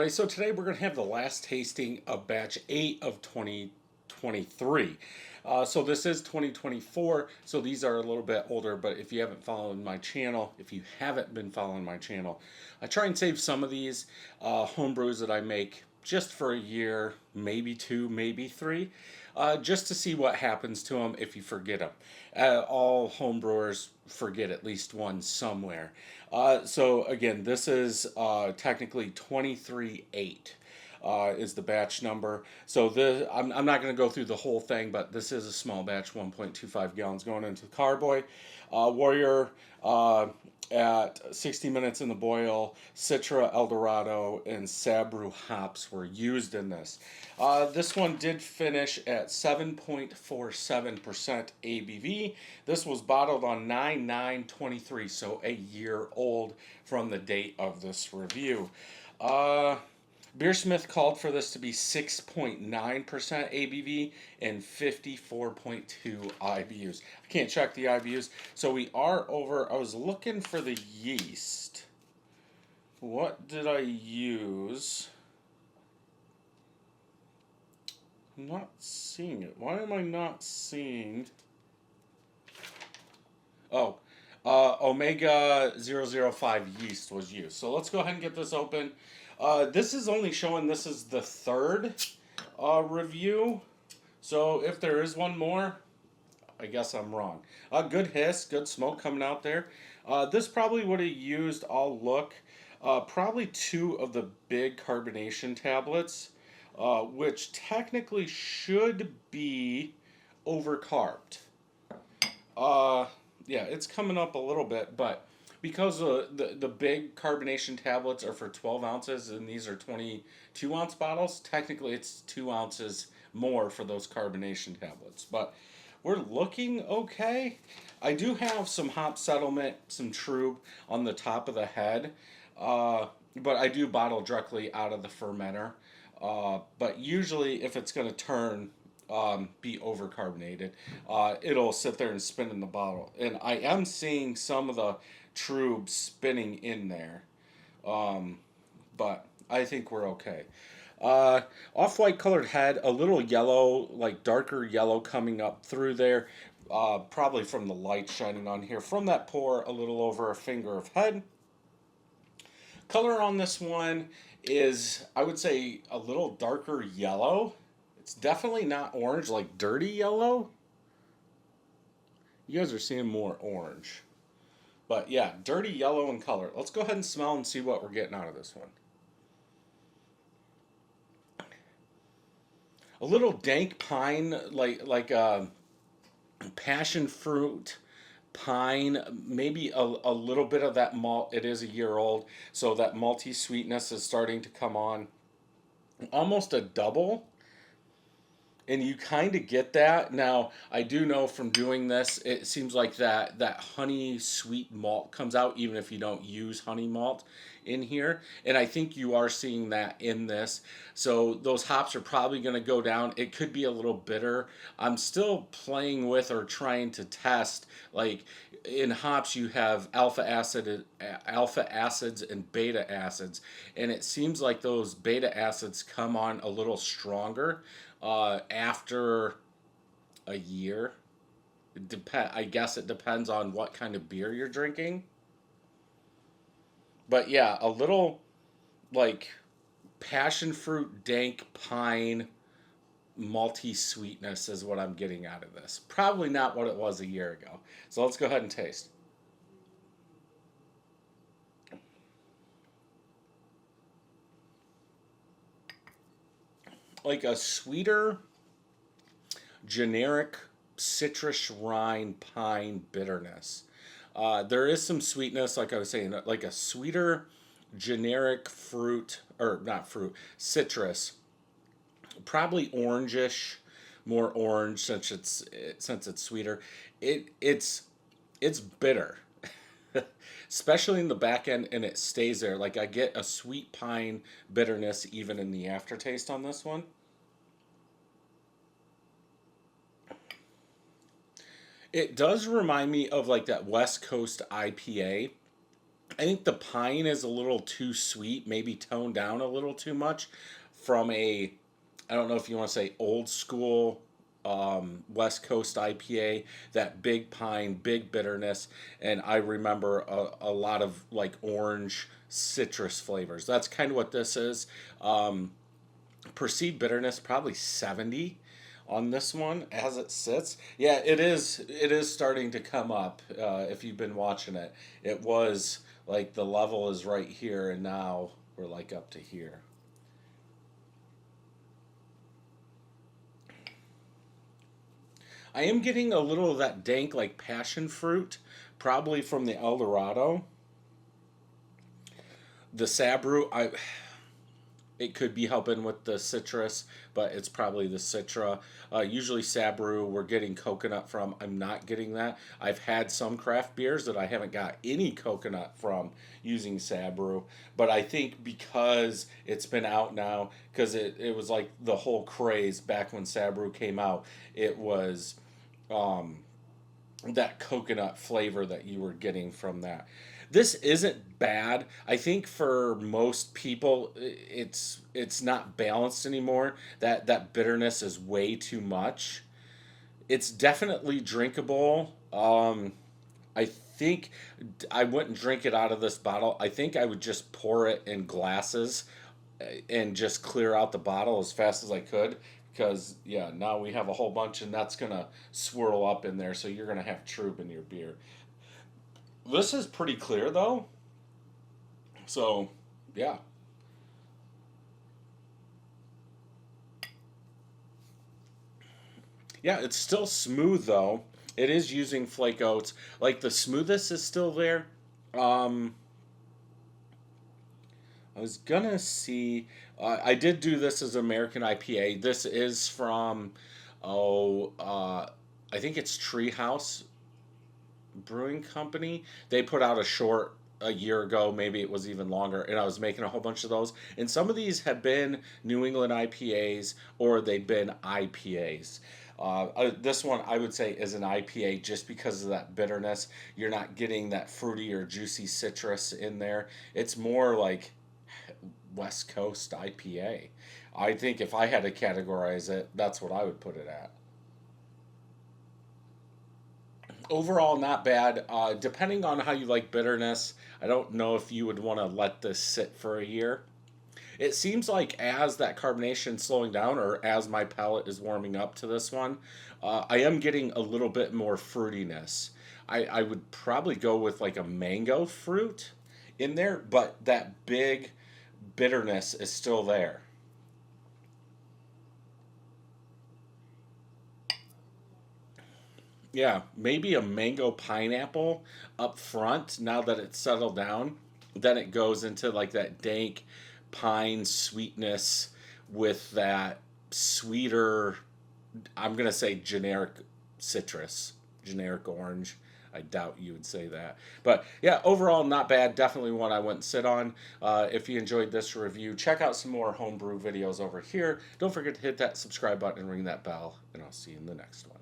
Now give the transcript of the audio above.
Alright, so today we're going to have the last tasting of batch 8 of 2023. So this is 2024, so these are a little bit older, but if you haven't followed my channel, if you haven't been following my channel, I try and save some of these home brews that I make just for a year, maybe two, maybe three, just to see what happens to them if you forget them. All home brewers forget at least one somewhere. So again, this is technically 23.8 is the batch number. So I'm not going to go through the whole thing, but this is a small batch, 1.25 gallons going into the carboy. Warrior at 60 minutes in the boil, Citra El Dorado and Sabro hops were used in this. This one did finish at 7.47% ABV. This was bottled on 9/9/23, so a year old from the date of this review. Beersmith called for this to be 6.9% ABV and 54.2 IBUs. I can't check the IBUs, so we are over. I was looking for the yeast. What did I use? I'm not seeing it. Why am I not seeing? Oh, Omega 005 yeast was used. So let's go ahead and get this open. This is only showing this is the third review. So if there is one more, I guess I'm wrong. Good hiss, good smoke coming out there. This probably would have used, I'll look, probably 2 of the big carbonation tablets, which technically should be overcarbed. Yeah, it's coming up a little bit, but because the big carbonation tablets are for 12 ounces and these are 22 ounce bottles, technically it's 2 ounces more for those carbonation tablets. But we're looking okay. I do have some hop settlement, some trub on the top of the head, but I do bottle directly out of the fermenter. But usually if it's going to turn, be overcarbonated, it'll sit there and spin in the bottle. And I am seeing some of the trub spinning in there, but I think we're okay. Off-white colored head, a little yellow, like darker yellow coming up through there, probably from the light shining on here. From that pour, a little over a finger of head. Color on this one is, I would say, a little darker yellow. It's definitely not orange, like dirty yellow. You guys are seeing more orange. But yeah, dirty yellow in color. Let's go ahead and smell and see what we're getting out of this one. A little dank pine, like passion fruit, pine, maybe a little bit of that malt. It is a year old, so that malty sweetness is starting to come on. Almost a double. And you kind of get that. Now, I do know from doing this, it seems like that honey sweet malt comes out even if you don't use honey malt in here. And I think you are seeing that in this. So those hops are probably going to go down. It could be a little bitter. I'm still playing with or trying to test, like in hops you have alpha acids and beta acids, and it seems like those beta acids come on a little stronger after a year. I guess it depends on what kind of beer you're drinking. But yeah, a little like passion fruit, dank pine, malty sweetness is what I'm getting out of this. Probably not what it was a year ago. So let's go ahead and taste. Like a sweeter, generic citrus rind pine bitterness. There is some sweetness, like I was saying, like a sweeter, generic fruit, or not fruit, citrus. Probably orangish, more orange since it's sweeter. It's bitter, especially in the back end, and it stays there. Like I get a sweet pine bitterness even in the aftertaste on this one. It does remind me of like that West Coast IPA I think the pine is a little too sweet, maybe toned down a little too much from a, I don't know if you want to say old school West Coast IPA, that big pine, big bitterness, and I remember a lot of like orange citrus flavors. That's kind of what this is. Perceived bitterness probably 70 on this one as it sits. Yeah, it is. It is starting to come up. If you've been watching it, it was like the level is right here, and now we're like up to here. I am getting a little of that dank, like passion fruit, probably from the El Dorado. The Sabro, it could be helping with the citrus, but it's probably the Citra. Usually Sabro, we're getting coconut from. I'm not getting that. I've had some craft beers that I haven't got any coconut from using Sabro, but I think because it's been out now, because it was like the whole craze back when Sabro came out, it was um, that coconut flavor that you were getting from that. This isn't bad. I think for most people, it's not balanced anymore. That bitterness is way too much. It's definitely drinkable. I think I wouldn't drink it out of this bottle. I think I would just pour it in glasses and just clear out the bottle as fast as I could. Because, yeah, now we have a whole bunch and that's going to swirl up in there. So you're going to have Trub in your beer. This is pretty clear though. So, yeah. Yeah, it's still smooth though. It is using flake oats. Like the smoothness is still there. Um, I was gonna see. I did do this as American IPA. This is from, oh, I think it's Tree House Brewing Company. They put out a short a year ago, maybe it was even longer, and I was making a whole bunch of those. And some of these have been New England IPAs or they've been IPAs. This one I would say is an IPA just because of that bitterness. You're not getting that fruity or juicy citrus in there. It's more like West Coast IPA. I think if I had to categorize it, that's what I would put it at. Overall, not bad. Depending on how you like bitterness, I don't know if you would want to let this sit for a year. It seems like as that carbonation slowing down, or as my palate is warming up to this one, I am getting a little bit more fruitiness. I would probably go with like a mango fruit in there, but that big bitterness is still there. Yeah, maybe a mango pineapple up front now that it's settled down. Then it goes into like that dank pine sweetness with that sweeter, I'm going to say generic citrus, generic orange. I doubt you would say that. But yeah, overall, not bad. Definitely one I wouldn't sit on. If you enjoyed this review, check out some more homebrew videos over here. Don't forget to hit that subscribe button and ring that bell, and I'll see you in the next one.